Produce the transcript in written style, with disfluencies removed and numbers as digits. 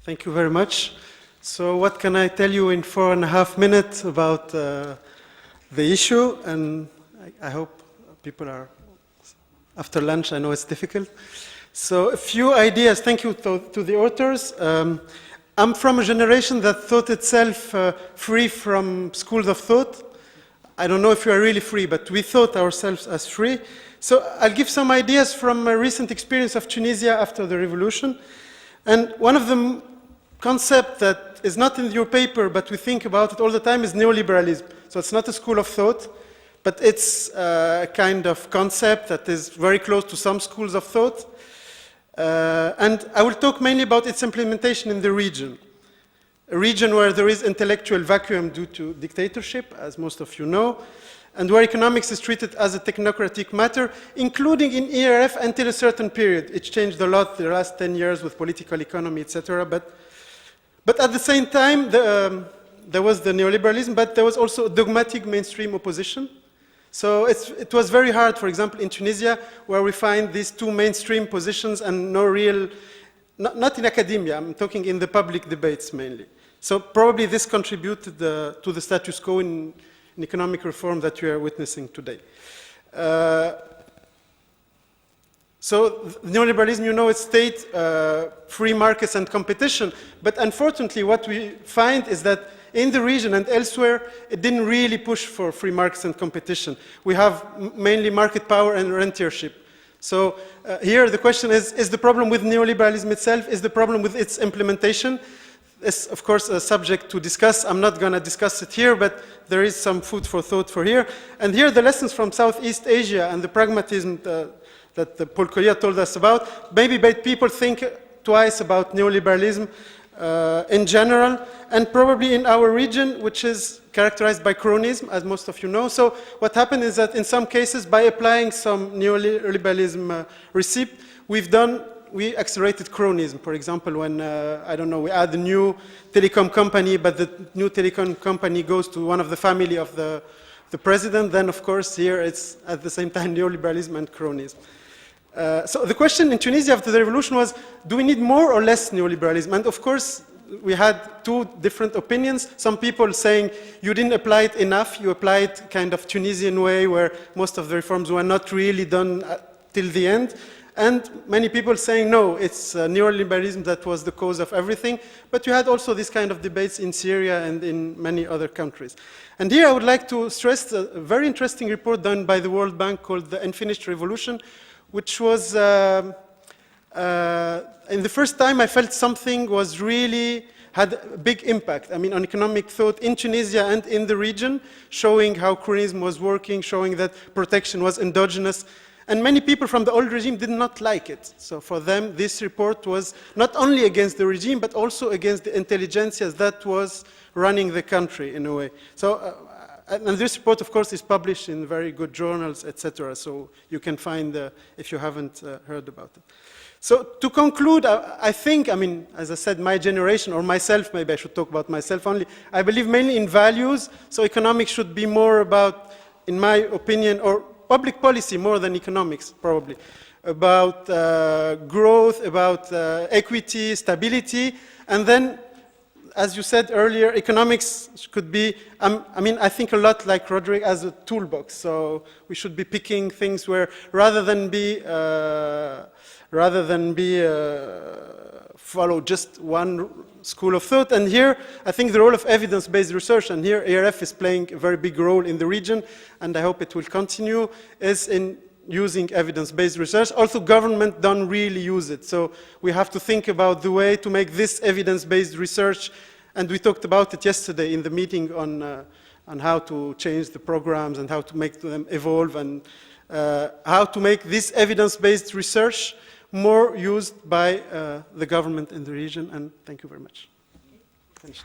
Thank you very much. So what can I tell you in 4.5 minutes about the issue? And I hope people are, after lunch, I know it's difficult. So a few ideas. Thank you to the authors. I'm from a generation that thought itself free from schools of thought. I don't know if we are really free, but we thought ourselves as free. So I'll give some ideas from a recent experience of Tunisia after the revolution. And one of the concepts that is not in your paper, but we think about it all the time, is neoliberalism. So it's not a school of thought, but it's a kind of concept that is very close to some schools of thought. And I will talk mainly about its implementation in the region. A region where there is intellectual vacuum due to dictatorship, as most of you know, and where economics is treated as a technocratic matter, including in ERF until a certain period. It changed a lot the last 10 years with political economy, etc. But at the same time, there was the neoliberalism, but there was also a dogmatic mainstream opposition. So it was very hard, for example, in Tunisia, where we find these two mainstream positions and no real, not in academia, I'm talking in the public debates mainly. So probably this contributed to the status quo in economic reform that we are witnessing today. So neoliberalism, you know, it's state, free markets and competition. But unfortunately, what we find is that in the region and elsewhere, it didn't really push for free markets and competition. We have mainly market power and rentiership. So here the question is the problem with neoliberalism itself? Is the problem with its implementation? It's, of course, a subject to discuss. I'm not going to discuss it here, but there is some food for thought for here. And here the lessons from Southeast Asia and the pragmatism that Paul Collier told us about maybe made people think twice about neoliberalism in general, and probably in our region, which is characterized by cronyism, as most of you know. So what happened is that in some cases, by applying some neoliberalism recipe, we accelerated cronyism. For example, when, I don't know, we add a new telecom company, but the new telecom company goes to one of the family of the president, then of course here it's at the same time neoliberalism and cronyism. So the question in Tunisia after the revolution was, do we need more or less neoliberalism? And of course, we had two different opinions. Some people saying, you didn't apply it enough, you applied kind of Tunisian way where most of the reforms were not really done till the end. And many people saying, no, it's neoliberalism that was the cause of everything. But you had also this kind of debates in Syria and in many other countries. And here I would like to stress a very interesting report done by the World Bank called The Unfinished Revolution, which was, in the first time I felt something was really, had a big impact. I mean, on economic thought in Tunisia and in the region, showing how cronyism was working, showing that protection was endogenous. And many people from the old regime did not like it. So for them, this report was not only against the regime, but also against the intelligentsia that was running the country in a way. So, and this report, of course, is published in very good journals, etc. So you can find, if you haven't heard about it. So to conclude, I think, I mean, as I said, my generation, or myself, maybe I should talk about myself only, I believe mainly in values. So economics should be more about, in my opinion, or public policy more than economics, probably, about growth, about equity, stability, and then, as you said earlier, economics could be, I mean, I think a lot like Roderick as a toolbox. So we should be picking things where, rather than follow just one school of thought. And here, I think the role of evidence-based research, and here ERF is playing a very big role in the region, and I hope it will continue, is in using evidence-based research. Also, government don't really use it. So we have to think about the way to make this evidence-based research, and we talked about it yesterday in the meeting on how to change the programs and how to make them evolve, and how to make this evidence-based research more used by the government in the region. And thank you very much. Finished.